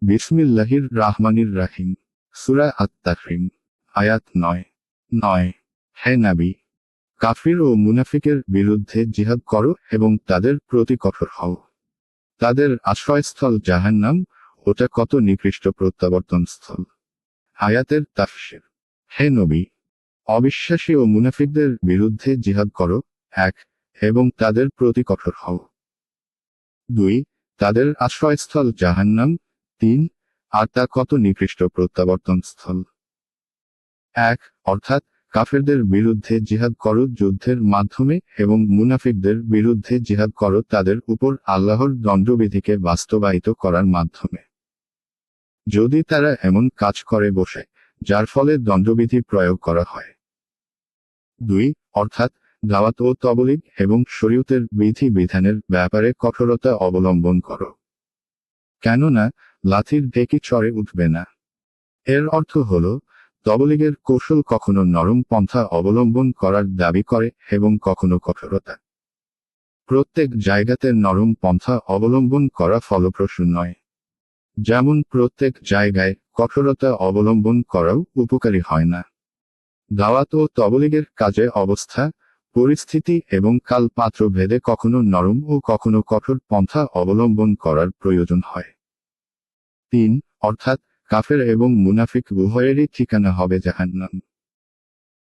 বিসমিল্লাহির রাহমানির রাহিম। সূরা আত-তাহরিম, আয়াত 9। হে নবী, কাফির ও মুনাফিকের বিরুদ্ধে জিহাদ করো এবং তাদের প্রতি কঠোর হও। তাদের আশ্রয়স্থল জাহান্নাম, ওটা কত নিকৃষ্ট প্রত্যাবর্তন স্থল। আয়াতের তাফসীর। হে নবী, অবিশ্বাসী ও মুনাফিকদের বিরুদ্ধে জিহাদ করো, 1, এবং তাদের প্রতি কঠোর হও। 2, তাদের আশ্রয়স্থল জাহান্নাম। 3, আর তা কত নিকৃষ্ট প্রত্যাবর্তন স্থল। 1, অর্থাৎ কাফেরদের বিরুদ্ধে জিহাদ করো যুদ্ধের মাধ্যমে এবং মুনাফিকদের বিরুদ্ধে জিহাদ করো তাদের উপর আল্লাহর দণ্ডবিধিকে বাস্তবায়িত করার মাধ্যমে। যদি তারা এমন কাজ করে বসে যার ফলে দণ্ডবিধি প্রয়োগ করা হয়। 2, অর্থাৎ দাওয়াত ও তবলিগ এবং শরীয়তের বিধি বিধানের ব্যাপারে কঠোরতা অবলম্বন করো। কেননা লাথির ঢেকি চড়ে উঠবে না। এর অর্থ হল, তবলিগের কৌশল কখনো নরম পন্থা অবলম্বন করার দাবি করে এবং কখনো কঠোরতা। প্রত্যেক জায়গাতে নরম পন্থা অবলম্বন করা ফলপ্রসূ নয়। যেমন প্রত্যেক জায়গায় কঠোরতা অবলম্বন করাও উপকারী হয় না। দাওয়াত ও তবলিগের কাজে অবস্থা, পরিস্থিতি এবং কাল পাত্র ভেদে কখনো নরম ও কখনো কঠোর পন্থা অবলম্বন করার প্রয়োজন হয়। 3, অর্থাৎ কাফের এবং মুনাফিক উভয়েরই ঠিকানা হবে জাহান্নাম।